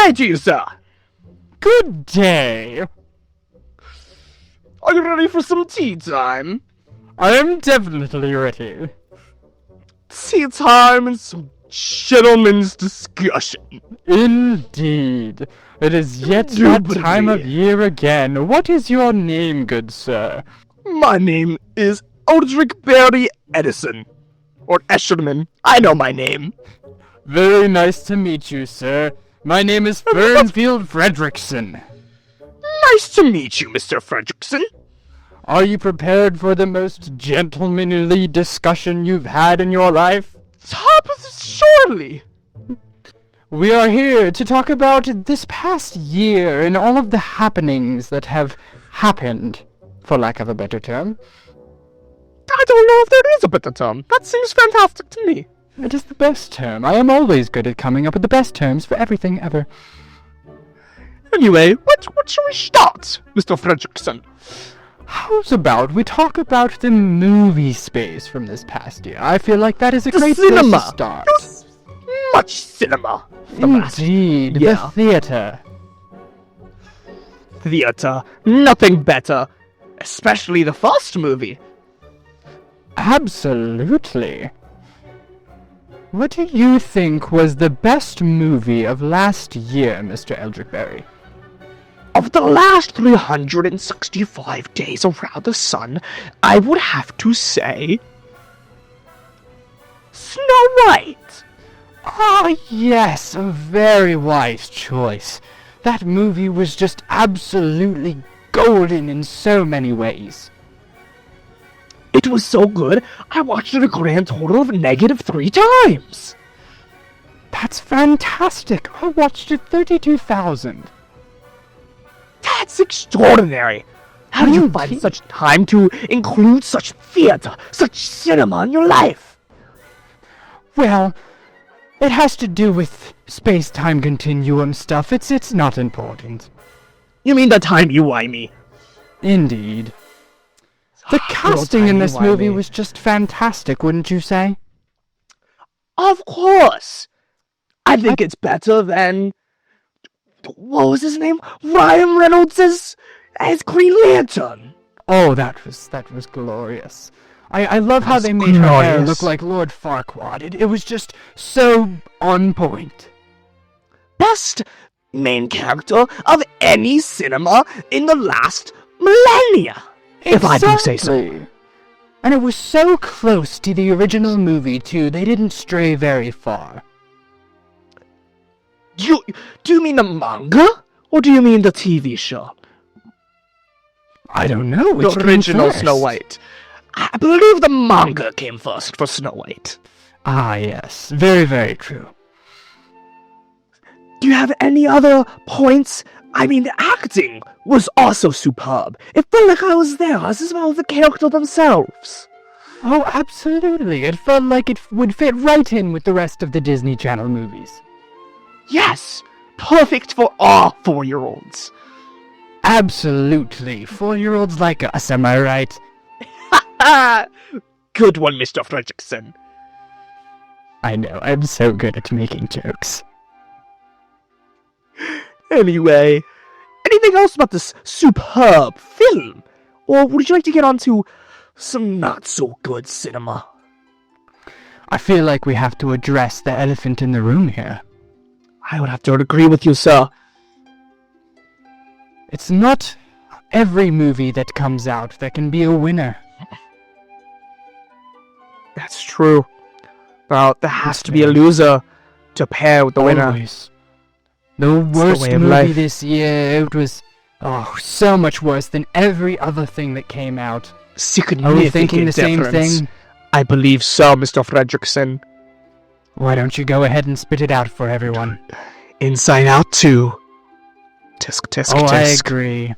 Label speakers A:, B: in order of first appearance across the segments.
A: day to you, sir!
B: Good day!
A: Are you ready for some tea time?
B: I am definitely ready.
A: Tea time and some gentlemen's discussion.
B: Indeed. It is yet that time of year again. What is your name, good sir?
A: My name is Eldrick Barry Edison. Or Escherman. I know my name.
B: Very nice to meet you, sir. My name is Fernfield Fredrickson.
A: Nice to meet you, Mr. Fredrickson.
B: Are you prepared for the most gentlemanly discussion you've had in your life?
A: Surely.
B: We are here to talk about this past year and all of the happenings that have happened, for lack of a better term.
A: I don't know if there is a better term. That seems fantastic to me.
B: It is the best term. I am always good at coming up with the best terms for everything ever.
A: Anyway, what shall we start, Mr. Fredrickson?
B: How's about we talk about the movie space from this past year? I feel like that is a great place to start.
A: Much cinema.
B: Indeed, the theater.
A: Theater. Nothing better. Especially the first movie.
B: Absolutely. What do you think was the best movie of last year, Mr. Eldrick Berry?
A: Of the last 365 days around the sun, I would have to say... Snow White!
B: Ah, yes, a very wise choice. That movie was just absolutely golden in so many ways.
A: It was so good, I watched it a grand total of -3 times!
B: That's fantastic! I watched it 32,000.
A: That's extraordinary! How do you find such time to include such theater, such cinema in your life?
B: Well, it has to do with space-time continuum stuff. It's not important.
A: You mean the timey-wimey?
B: Indeed. The casting in this movie was just fantastic, wouldn't you say?
A: Of course! I think it's better than... What was his name? Ryan Reynolds as Green Lantern!
B: Oh, that was glorious. I love how they made her hair look like Lord Farquaad. It was just so on point.
A: Best main character of any cinema in the last millennia! If I do say so.
B: And it was so close to the original movie, too. They didn't stray very far.
A: Do you mean the manga? Or do you mean the TV show?
B: I don't know. Which
A: the original Snow White. I believe the manga came first for Snow White.
B: Ah, yes. Very, very true.
A: Do you have any other points? I mean, the acting was also superb. It felt like I was there, as well as the characters themselves.
B: Oh, absolutely. It felt like it would fit right in with the rest of the Disney Channel movies.
A: Yes! Perfect for all 4-year-olds.
B: Absolutely. 4-year-olds like us, am I right?
A: Good one, Mr. Fredrickson.
B: I know, I'm so good at making jokes.
A: Anyway, anything else about this superb film? Or would you like to get on to some not-so-good cinema?
B: I feel like we have to address the elephant in the room here.
A: I would have to agree with you, sir.
B: It's not every movie that comes out that can be a winner.
A: That's true. But there has to be a loser to pair with the winner.
B: The worst movie this year, it was, so much worse than every other thing that came out.
A: Significant
B: Are we thinking the same thing?
A: I believe so, Mr. Fredrickson.
B: Why don't you go ahead and spit it out for everyone?
A: Inside Out 2. Tisk, tisk, tisk.
B: I agree.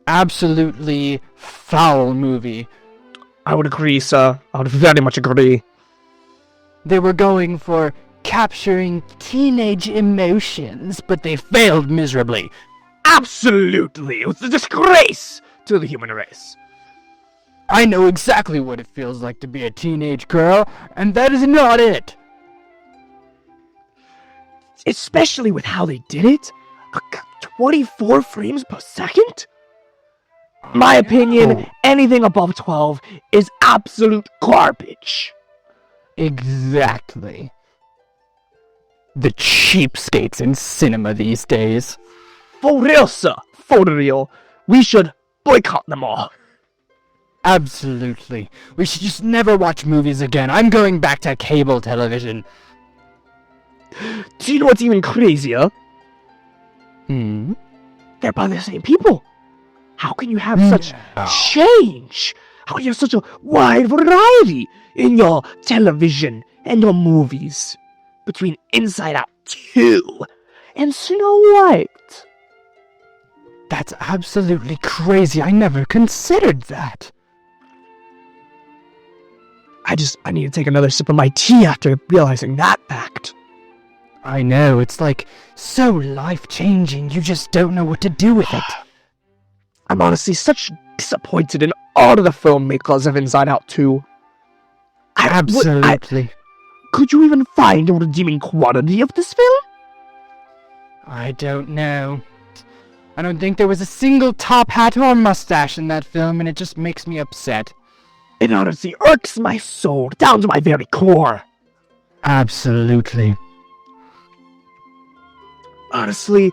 B: Absolutely foul movie.
A: I would agree, sir. I would very much agree.
B: They were going for capturing teenage emotions, but they failed miserably.
A: Absolutely! It was a disgrace to the human race.
B: I know exactly what it feels like to be a teenage girl, and that is not it.
A: Especially with how they did it. 24 frames per second? My opinion, anything above 12 is absolute garbage.
B: Exactly. The cheapskates in cinema these days.
A: For real, sir. For real. We should boycott them all.
B: Absolutely. We should just never watch movies again. I'm going back to cable television.
A: Do you know what's even crazier? They're by the same people. How can you have such change? How can you have such a wide variety in your television and your movies between Inside Out 2 and Snow White?
B: That's absolutely crazy. I never considered that.
A: I need to take another sip of my tea after realizing that fact.
B: I know, it's like so life-changing, you just don't know what to do with it.
A: I'm honestly such disappointed in all of the filmmakers of Inside Out 2.
B: Absolutely.
A: Could you even find a redeeming quality of this film?
B: I don't know. I don't think there was a single top hat or mustache in that film, and it just makes me upset.
A: It honestly irks my soul down to my very core.
B: Absolutely.
A: Honestly,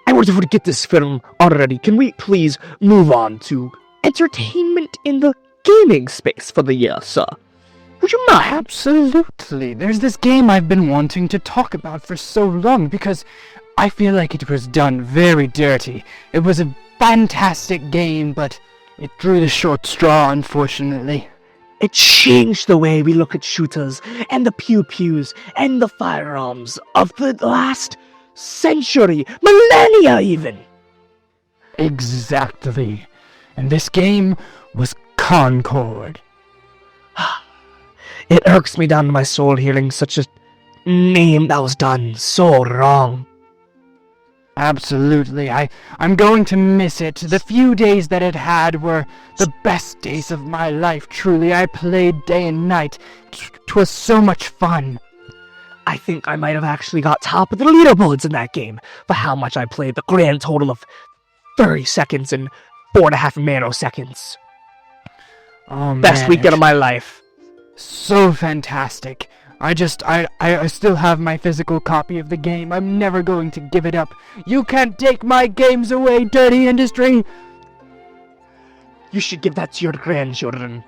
A: I want to forget this film already. Can we please move on to entertainment in the gaming space for the year, sir? Would you mind?
B: Absolutely. There's this game I've been wanting to talk about for so long because I feel like it was done very dirty. It was a fantastic game, but it drew the short straw, unfortunately.
A: It changed the way we look at shooters and the pew-pews and the firearms of the last century, millennia even.
B: Exactly. And this game was Concord.
A: It irks me down to my soul hearing such a name that was done so wrong.
B: Absolutely. I'm going to miss it. The few days that it had were the best days of my life, truly. I played day and night. 'Twas so much fun.
A: I think I might have actually got top of the leaderboards in that game for how much I played, the grand total of 30 seconds and 4.5 nanoseconds.
B: Oh, man.
A: Best weekend of my life.
B: So fantastic. I still have my physical copy of the game. I'm never going to give it up. You can't take my games away, dirty industry!
A: You should give that to your grandchildren.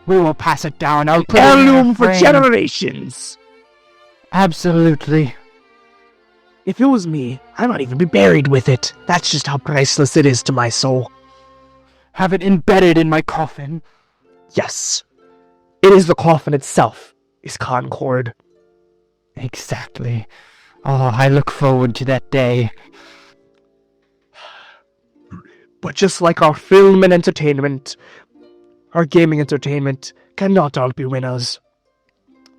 B: We will pass it down. I'll put
A: heirloom
B: it
A: for generations.
B: Absolutely.
A: If it was me, I might even be buried with it. That's just how priceless it is to my soul.
B: Have it embedded in my coffin.
A: Yes. It is the coffin itself, is Concord.
B: Exactly. Oh, I look forward to that day.
A: But just like our film and entertainment, our gaming entertainment cannot all be winners.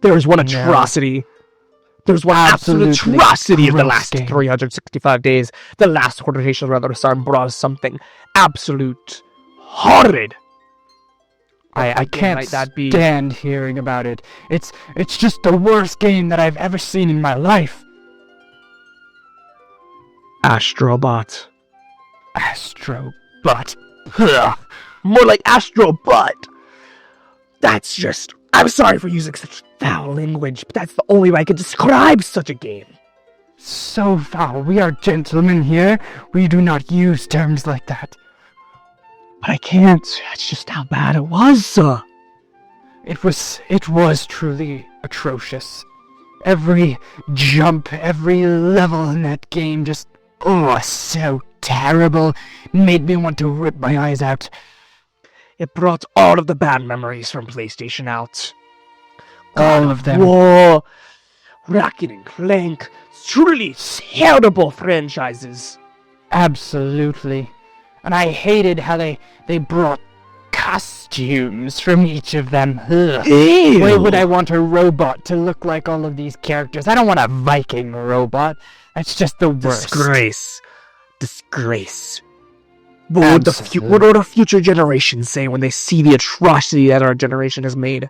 A: There is one atrocity. There's one absolute atrocity of the last 365 days. The last quotation rather, son, brought us something absolute horrid.
B: I can't stand hearing about it. It's just the worst game that I've ever seen in my life.
A: Astrobot.
B: Astrobot.
A: More like Astrobot. That's just... I'm sorry for using such foul language, but that's the only way I can describe such a game.
B: So foul. We are gentlemen here. We do not use terms like that.
A: But I can't. That's just how bad it was, sir.
B: It was truly atrocious. Every jump, every level in that game just, so terrible. Made me want to rip my eyes out.
A: It brought all of the bad memories from PlayStation out.
B: All of them.
A: War, Ratchet and Clank, truly terrible franchises.
B: Absolutely. And I hated how they brought costumes from each of them. Ugh. Why would I want a robot to look like all of these characters? I don't want a Viking robot. That's just the worst.
A: Disgrace. What would our future generations say when they see the atrocity that our generation has made?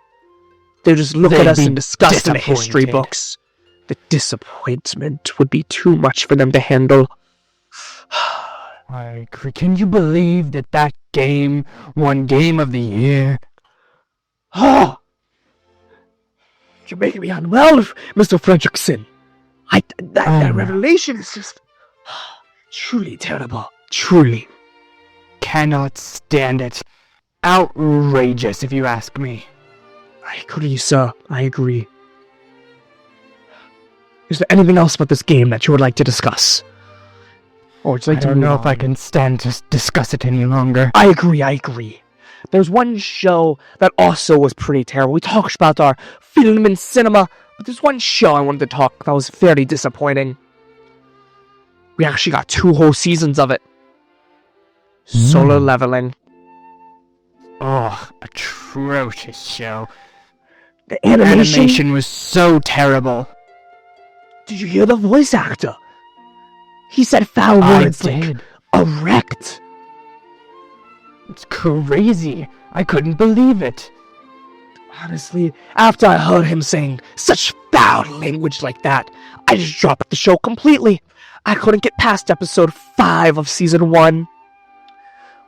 A: They just look at us in disgust in the history books. The disappointment would be too much for them to handle.
B: I agree. Can you believe that game won Game of the Year?
A: Oh! You're making me unwell, Mr. Fredrickson. That revelation is just truly terrible. Truly.
B: Cannot stand it. Outrageous, if you ask me.
A: I agree, sir. I agree. Is there anything else about this game that you would like to discuss? Or would you like
B: I don't know if I can stand to discuss it any longer.
A: I agree. There's one show that also was pretty terrible. We talked about our film and cinema, but there's one show I wanted to talk that was fairly disappointing. We actually got 2 whole seasons of it. Solar Leveling.
B: Oh, atrocious show.
A: The animation
B: was so terrible.
A: Did you hear the voice actor? He said foul words like erect.
B: It's crazy. I couldn't believe it.
A: Honestly, after I heard him saying such foul language like that, I just dropped the show completely. I couldn't get past episode 5 of season 1.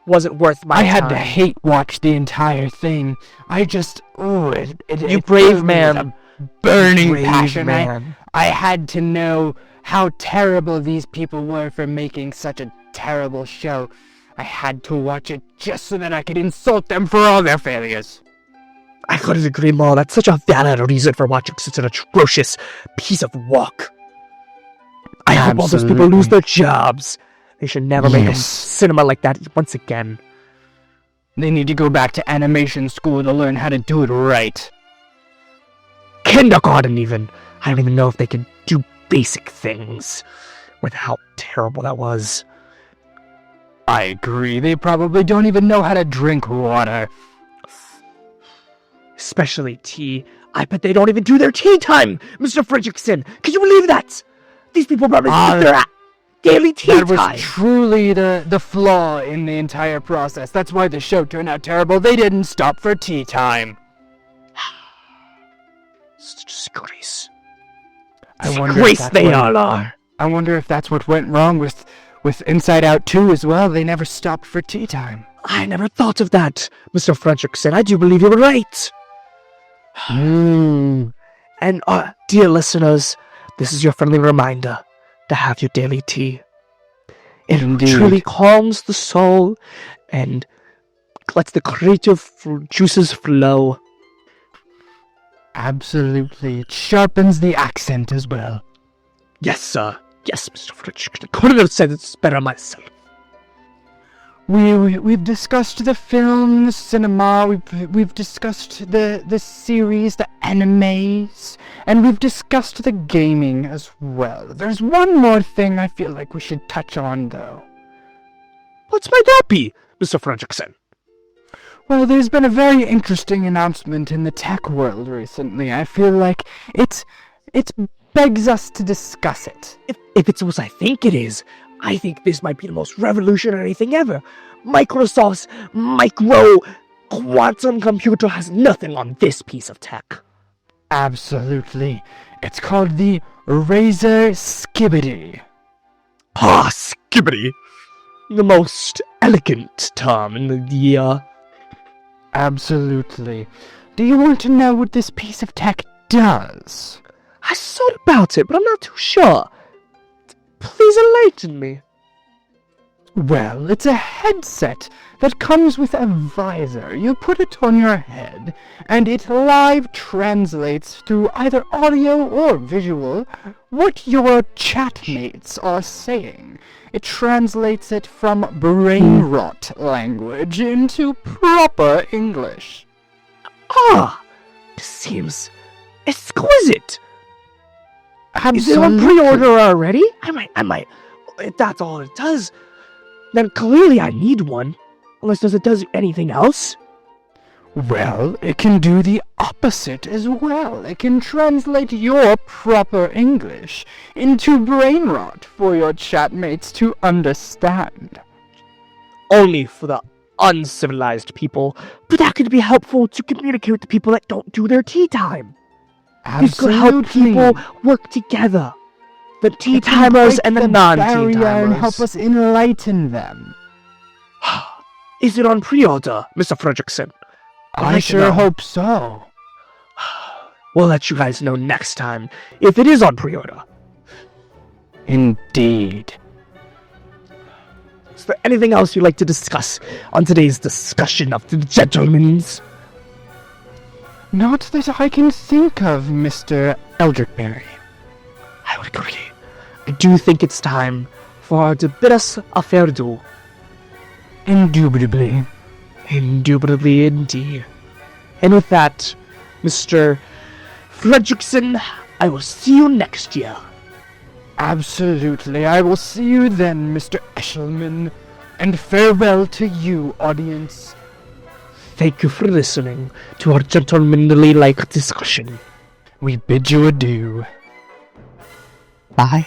A: Wasn't worth my time.
B: I had to hate watch the entire thing. I just,
A: You brave man.
B: Burning passion. I had to know how terrible these people were for making such a terrible show. I had to watch it just so that I could insult them for all their failures.
A: I couldn't agree more. That's such a valid reason for watching such an atrocious piece of work. I hope all those people lose their jobs. They should never make a cinema like that once again.
B: They need to go back to animation school to learn how to do it right.
A: Kindergarten even. I don't even know if they can do basic things with how terrible that was.
B: I agree. They probably don't even know how to drink water.
A: Especially tea. I bet they don't even do their tea time, Mr. Fredrickson. Can you believe that? These people probably skip their daily tea time.
B: That was truly the flaw in the entire process. That's why the show turned out terrible. They didn't stop for tea time.
A: It's a disgrace.
B: Disgrace they all are. I wonder if that's what went wrong with Inside Out 2 as well. They never stopped for tea time.
A: I never thought of that, Mr. Fredrickson. I do believe you were right. And, dear listeners, this is your friendly reminder to have your daily tea. It truly calms the soul and lets the creative juices flow.
B: Absolutely. It sharpens the accent as well.
A: Yes, sir. Yes, Mr. Fredrickson. I couldn't have said it better myself.
B: We've discussed the film, the cinema, we've discussed the series, the animes, and we've discussed the gaming as well. There's one more thing I feel like we should touch on, though.
A: What might that be, Mr. Fredrickson?
B: Well, there's been a very interesting announcement in the tech world recently. I feel like it begs us to discuss it.
A: If it's what I think it is, I think this might be the most revolutionary thing ever. Microsoft's micro quantum computer has nothing on this piece of tech.
B: Absolutely. It's called the Razer Skibbity.
A: Ah, Skibbity. The most elegant term in the year.
B: Absolutely. Do you want to know what this piece of tech does?
A: I thought about it, but I'm not too sure. Please enlighten me.
B: Well, it's a headset that comes with a visor. You put it on your head, and it live translates through either audio or visual what your chatmates are saying. It translates it from brain rot language into proper English.
A: Ah, this seems exquisite.
B: Absolutely.
A: Is it on pre-order already? I might. If that's all it does, then clearly I need one. Unless does it does anything else?
B: Well, it can do the opposite as well. It can translate your proper English into brain rot for your chatmates to understand.
A: Only for the uncivilized people, but that could be helpful to communicate with the people that don't do their tea time. This could help people work together. The tea timers and the non-tea timers.
B: And help us enlighten them.
A: Is it on pre-order, Mr. Fredrickson?
B: I sure hope so.
A: We'll let you guys know next time if it is on pre-order.
B: Indeed.
A: Is there anything else you'd like to discuss on today's discussion of the gentlemen's?
B: Not that I can think of, Mr. Eldrickberry.
A: I would agree. I do think it's time for to bid us a fair adieu.
B: Indubitably.
A: Indubitably indeed. And with that, Mr. Fredrickson, I will see you next year.
B: Absolutely. I will see you then, Mr. Eshelman. And farewell to you, audience.
A: Thank you for listening to our gentlemanly-like discussion.
B: We bid you adieu.
A: Bye.